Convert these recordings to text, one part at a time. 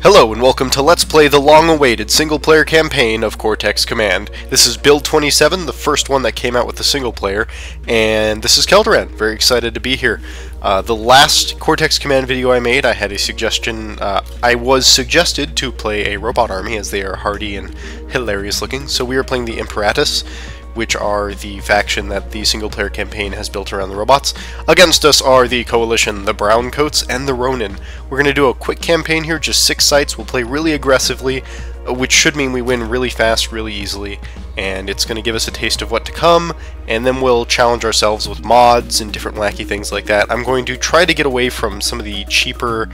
Hello and welcome to Let's Play the long-awaited single-player campaign of Cortex Command. This is Build 27, the first one that came out with the single-player, and this is Keldoran. Very excited to be here. The last Cortex Command video I made, I had a suggestion. I was suggested to play a robot army, as they are hardy and hilarious looking, so we are playing the Imperatus, which are the faction that the single-player campaign has built around the robots. Against us are the Coalition, the Browncoats, and the Ronin. We're going to do a quick campaign here, just 6 sites. We'll play really aggressively, which should mean we win really fast, really easily, and it's going to give us a taste of what to come, and then we'll challenge ourselves with mods and different wacky things like that. I'm going to try to get away from some of the cheaper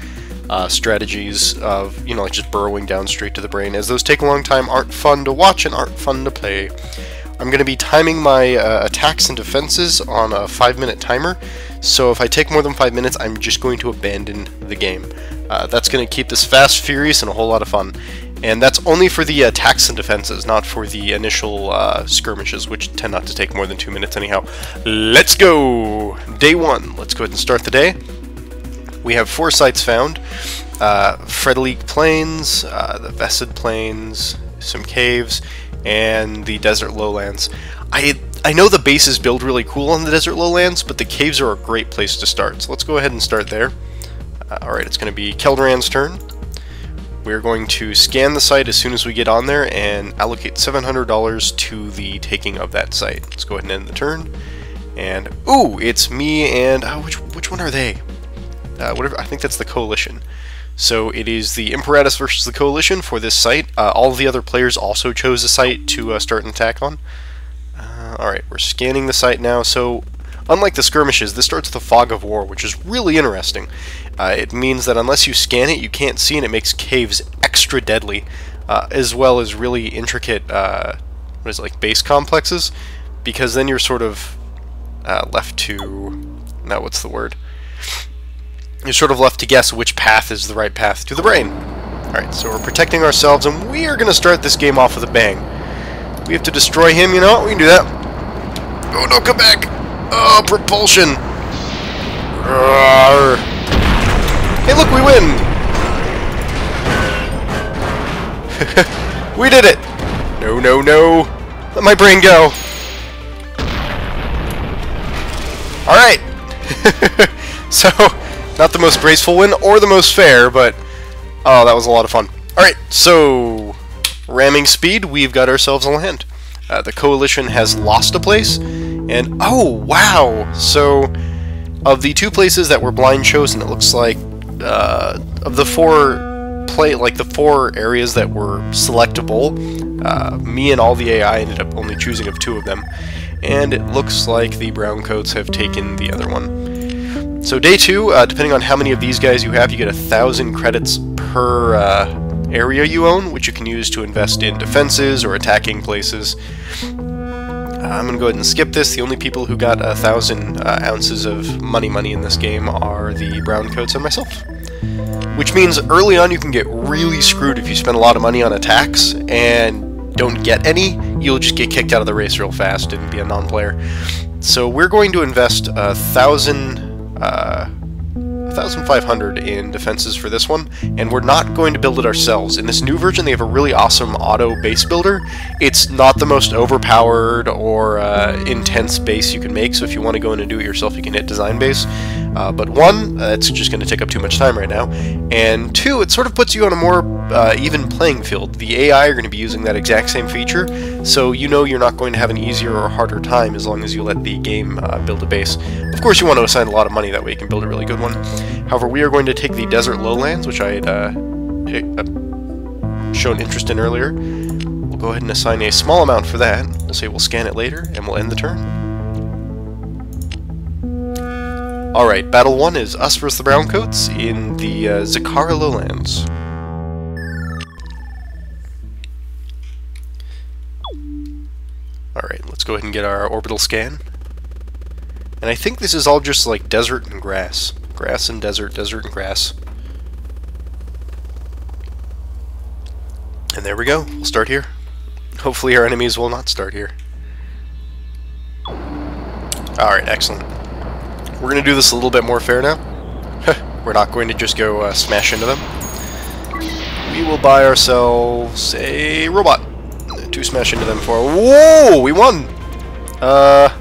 strategies of, like just burrowing down straight to the brain, as those take a long time, aren't fun to watch, and aren't fun to play. I'm going to be timing my attacks and defenses on a 5-minute timer, so if I take more than 5 minutes, I'm just going to abandon the game. That's going to keep this fast, furious, and a whole lot of fun. And that's only for the attacks and defenses, not for the initial skirmishes, which tend not to take more than 2 minutes anyhow. Let's go! Day 1. Let's go ahead and start the day. We have 4 sites found. Fredelic Plains, the Vessid Plains, some caves, and the desert lowlands. I know the bases build really cool on the desert lowlands, but the caves are a great place to start. So let's go ahead and start there. Alright, it's going to be Keldoran's turn. We're going to scan the site as soon as we get on there and allocate $700 to the taking of that site. Let's go ahead and end the turn. And, ooh, it's me and, which one are they? Whatever, I think that's the Coalition. So it is the Imperatus versus the Coalition for this site. All of the other players also chose a site to start an attack on. Alright, we're scanning the site now. So, unlike the skirmishes, this starts with a fog of war, which is really interesting. It means that unless you scan it, you can't see, and it makes caves extra deadly, as well as really intricate, base complexes, because then you're sort of left to... now what's the word? You're sort of left to guess which path is the right path to the brain. Alright, so we're protecting ourselves, and we are going to start this game off with a bang. We have to destroy him, you know what? We can do that. Oh, no, come back! Oh, propulsion! Roar. Hey, look, we win! We did it! No, no, no! Let my brain go! Alright! So... not the most graceful win, or the most fair, but... oh, that was a lot of fun. Alright, so... ramming speed, we've got ourselves a land. The Coalition has lost a place, and... oh, wow! So, of the 2 places that were blind chosen, it looks like... of the 4 areas that were selectable, me and all the AI ended up only choosing of 2 of them. And it looks like the Browncoats have taken the other one. So day 2, depending on how many of these guys you have, you get 1,000 credits per area you own, which you can use to invest in defenses or attacking places. I'm going to go ahead and skip this. The only people who got 1,000 ounces of money in this game are the Browncoats and myself. Which means early on you can get really screwed if you spend a lot of money on attacks and don't get any. You'll just get kicked out of the race real fast and be a non-player. So we're going to invest 1,500 in defenses for this one, and we're not going to build it ourselves. In this new version, they have a really awesome auto base builder. It's not the most overpowered or intense base you can make, so if you want to go in and do it yourself, you can hit design base. But 1, it's just going to take up too much time right now, and 2, it sort of puts you on a more even playing field. The AI are going to be using that exact same feature, so you know you're not going to have an easier or harder time as long as you let the game build a base. Of course, you want to assign a lot of money, that way you can build a really good one. However, we are going to take the desert lowlands, which I had shown interest in earlier. We'll go ahead and assign a small amount for that. We'll say we'll scan it later, and we'll end the turn. Alright, Battle 1 is us versus the Browncoats in the Zakara lowlands. Alright, let's go ahead and get our orbital scan. And I think this is all just like desert and grass. Grass and desert, desert and grass. And there we go. We'll start here. Hopefully our enemies will not start here. Alright, excellent. We're going to do this a little bit more fair now. We're not going to just go smash into them. will buy ourselves a robot to smash into them for. Whoa! We won! I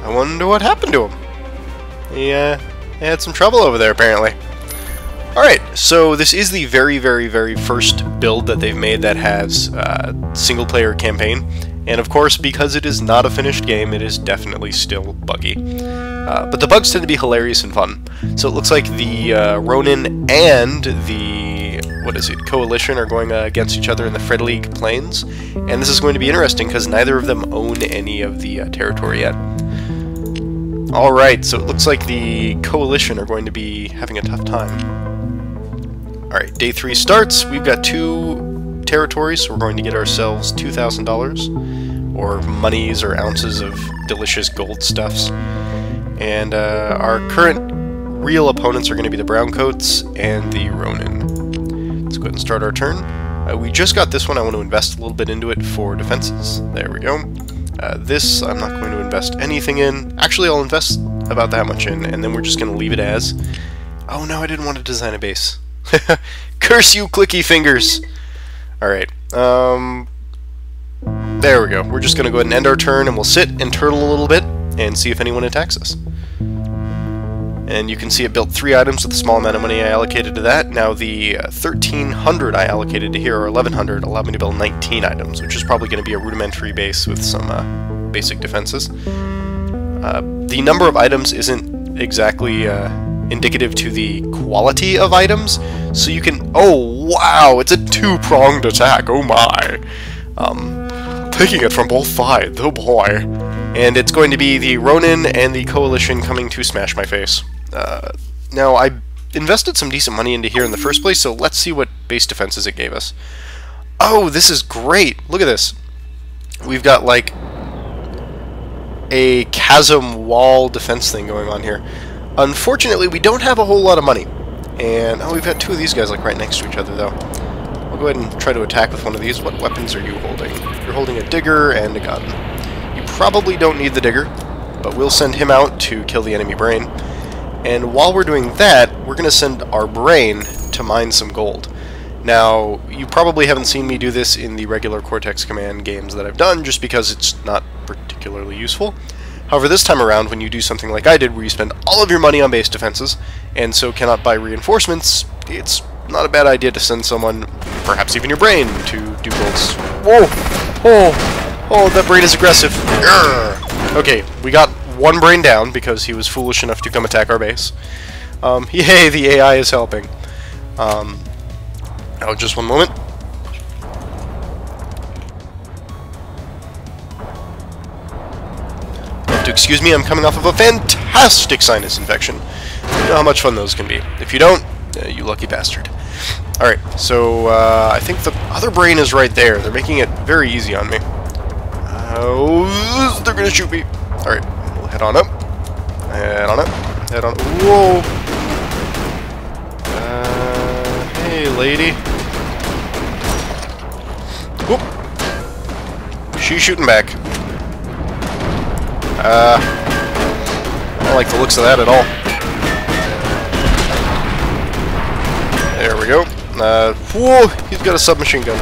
wonder what happened to him. He had some trouble over there, apparently. Alright, so this is the very first build that they've made that has single-player campaign. And of course, because it is not a finished game, it is definitely still buggy. But the bugs tend to be hilarious and fun. So it looks like the Ronin and the, Coalition are going against each other in the Fred League Plains. And this is going to be interesting because neither of them own any of the territory yet. Alright, so it looks like the Coalition are going to be having a tough time. Alright, day 3 starts. We've got 2 territories, so we're going to get ourselves $2,000, or monies or ounces of delicious gold stuffs. And our current real opponents are going to be the Browncoats and the Ronin. Let's go ahead and start our turn. We just got this one. I want to invest a little bit into it for defenses. There we go. This I'm not going to invest anything in. Actually, I'll invest about that much in, and then we're just going to leave it as. Oh no, I didn't want to design a base. Curse you, clicky fingers! Alright, there we go. We're just going to go ahead and end our turn, and we'll sit and turtle a little bit, and see if anyone attacks us. And you can see it built 3 items with the small amount of money I allocated to that. Now the 1,300 I allocated to here, or 1,100, allowed me to build 19 items, which is probably going to be a rudimentary base with some basic defenses. The number of items isn't exactly indicative to the quality of items, so you can... Oh, wow! It's a 2-pronged attack, oh my! Taking it from both sides, oh boy! And it's going to be the Ronin and the Coalition coming to smash my face. Now, I invested some decent money into here in the first place, so let's see what base defenses it gave us. Oh, this is great! Look at this! We've got, like, a chasm wall defense thing going on here. Unfortunately, we don't have a whole lot of money. And, oh, we've got 2 of these guys, like, right next to each other, though. I'll go ahead and try to attack with one of these. What weapons are you holding? You're holding a digger and a gun. You probably don't need the digger, but we'll send him out to kill the enemy brain. And while we're doing that, we're going to send our brain to mine some gold. Now, you probably haven't seen me do this in the regular Cortex command games that I've done, just because it's not particularly useful. However, this time around, when you do something like I did, where you spend all of your money on base defenses, and so cannot buy reinforcements, it's not a bad idea to send someone, perhaps even your brain, to do golds. Whoa! Oh, that brain is aggressive. Urgh. Okay, we got 1 brain down, because he was foolish enough to come attack our base. Yay, the AI is helping. Oh, just 1 moment. Excuse me, I'm coming off of a fantastic sinus infection. You know how much fun those can be. If you don't, you lucky bastard. Alright, so I think the other brain is right there. They're making it very easy on me. Oh, they're gonna shoot me. Alright, we'll head on up. Head on up. Head on. Whoa! Hey, lady. Whoop. She's shooting back. I don't like the looks of that at all. There we go. Whoa, he's got a submachine gun.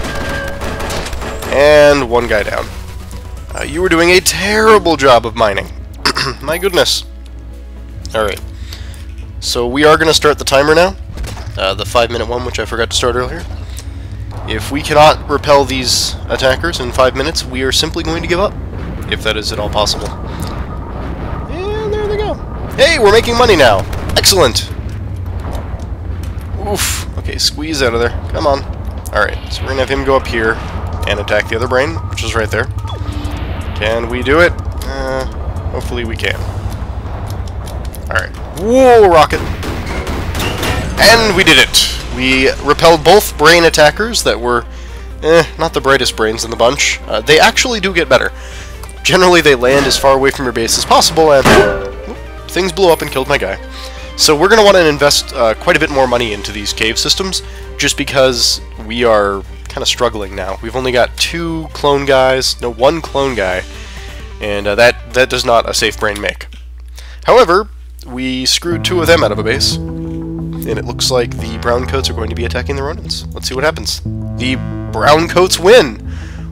And 1 guy down. You were doing a terrible job of mining. My goodness. Alright. So we are going to start the timer now. The 5-minute one, which I forgot to start earlier. If we cannot repel these attackers in 5 minutes, we are simply going to give up. If that is at all possible. And there they go. Hey, we're making money now! Excellent! Oof. Okay, squeeze out of there. Come on. Alright, so we're gonna have him go up here and attack the other brain, which is right there. Can we do it? Hopefully we can. Alright. Whoa, rocket! And we did it! We repelled both brain attackers that were, not the brightest brains in the bunch. They actually do get better. Generally, they land as far away from your base as possible, and things blew up and killed my guy. So we're going to want to invest quite a bit more money into these cave systems, just because we are kind of struggling now. We've only got 2 clone guys, no, 1 clone guy, and that does not a safe brain make. However, we screwed 2 of them out of a base, and it looks like the browncoats are going to be attacking the Ronins. Let's see what happens. The browncoats win!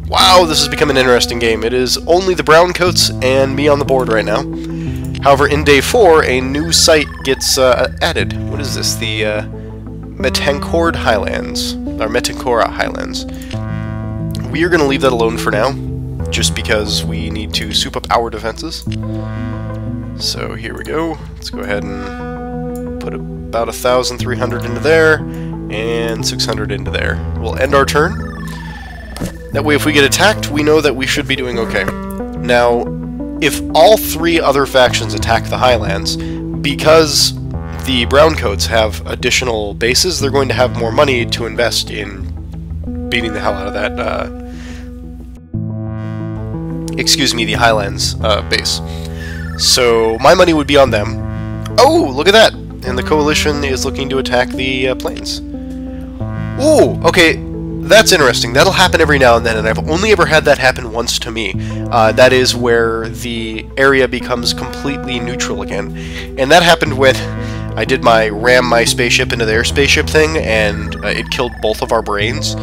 Wow, this has become an interesting game. It is only the browncoats and me on the board right now. However, in day 4, a new site gets added. What is this? The Metancourt Highlands, or Metancora Highlands. We are going to leave that alone for now, just because we need to soup up our defenses. So here we go. Let's go ahead and put about 1,300 into there, and 600 into there. We'll end our turn. That way, if we get attacked, we know that we should be doing okay. Now, if all 3 other factions attack the Highlands, because the browncoats have additional bases, they're going to have more money to invest in beating the hell out of that, the Highlands base. So, my money would be on them. Oh, look at that! And the coalition is looking to attack the plains. Ooh, okay. That's interesting. That'll happen every now and then, and I've only ever had that happen once to me. That is where the area becomes completely neutral again. And that happened when I did my ram my spaceship into their spaceship thing, and it killed both of our brains.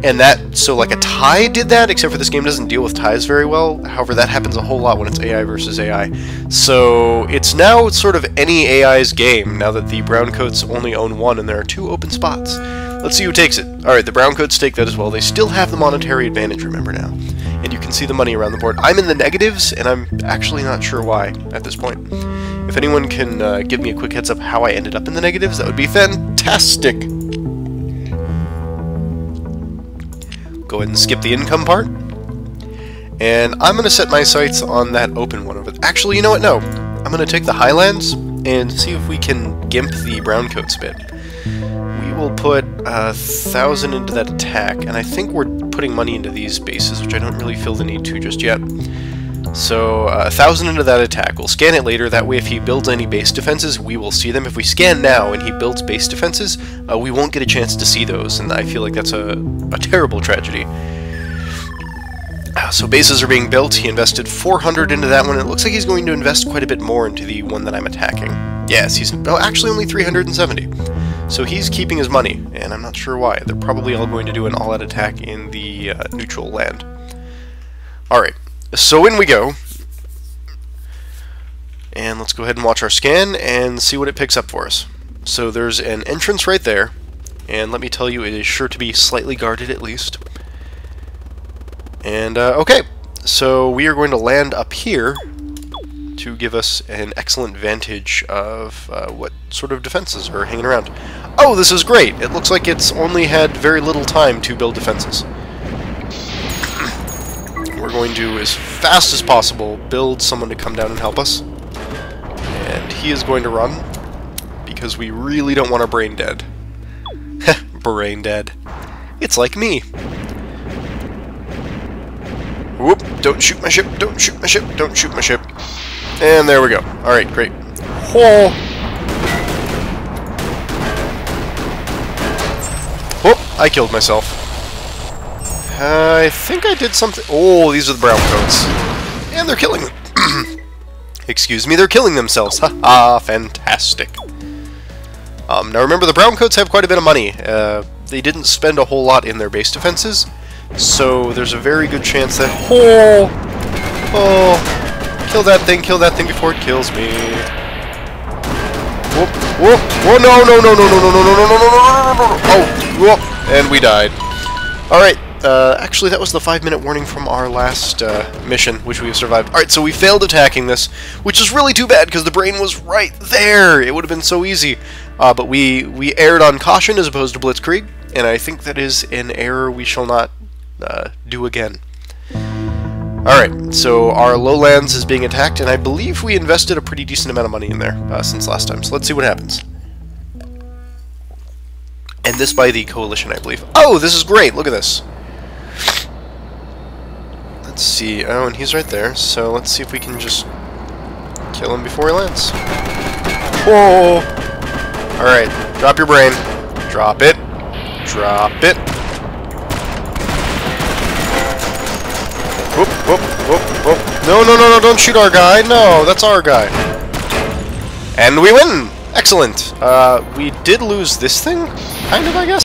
And that, so like a tie did that, except for this game doesn't deal with ties very well. However, that happens a whole lot when it's AI versus AI. So it's now sort of any AI's game, now that the browncoats only own 1 and there are 2 open spots. Let's see who takes it. Alright, the browncoats take that as well. They still have the monetary advantage, remember now. And you can see the money around the board. I'm in the negatives, and I'm actually not sure why at this point. If anyone can give me a quick heads up how I ended up in the negatives, that would be fantastic. Go ahead and skip the income part. And I'm going to set my sights on that open one over there. Actually, you know what? No. I'm going to take the Highlands and see if we can gimp the browncoats a bit. We'll put 1,000 into that attack, and I think we're putting money into these bases, which I don't really feel the need to just yet. So 1,000 into that attack. We'll scan it later. That way, if he builds any base defenses, we will see them. If we scan now and he builds base defenses, we won't get a chance to see those, and I feel like that's a terrible tragedy. So bases are being built. He invested 400 into that one. It looks like he's going to invest quite a bit more into the one that I'm attacking. Yes, he's actually only 370. So he's keeping his money, and I'm not sure why. They're probably all going to do an all-out attack in the neutral land. Alright, so in we go. And let's go ahead and watch our scan and see what it picks up for us. So there's an entrance right there, and let me tell you, it is sure to be slightly guarded at least. And, okay, so we are going to land up here to give us an excellent vantage of what sort of defenses are hanging around. Oh, this is great! It looks like it's only had very little time to build defenses. We're going to, as fast as possible, build someone to come down and help us. And he is going to run, because we really don't want our brain dead. Brain dead. It's like me. Whoop! Don't shoot my ship! Don't shoot my ship! Don't shoot my ship! And there we go. Alright, great. Whoa! Whoop! I killed myself. I think I did something... Oh, these are the browncoats. And they're killing... Excuse me, they're killing themselves. Ha-ha, fantastic. Now remember, the browncoats have quite a bit of money. They didn't spend a whole lot in their base defenses, so there's a very good chance that... Oh! Kill that thing before it kills me. Whoop, whoop, whoa, no, no, no, no, no, no, no, no, no, no, no, no, no, no, oh, whoop, and we died. Alright, actually that was the 5-minute warning from our last mission, which we have survived. Alright, so we failed attacking this, which is really too bad, because the brain was right there. It would have been so easy. But we erred on caution as opposed to blitzkrieg, and I think that is an error we shall not do again. Alright, so our lowlands is being attacked, and I believe we invested a pretty decent amount of money in there since last time, so let's see what happens. And this by the coalition, I believe. Oh, this is great! Look at this! Let's see. Oh, and he's right there, so let's see if we can just kill him before he lands. Whoa! Alright, drop your brain. Drop it. Drop it. Whoop, whoop, whoop, whoop. No, no, no, no, don't shoot our guy. No, that's our guy. And we win! Excellent. We did lose this thing, kind of, I guess.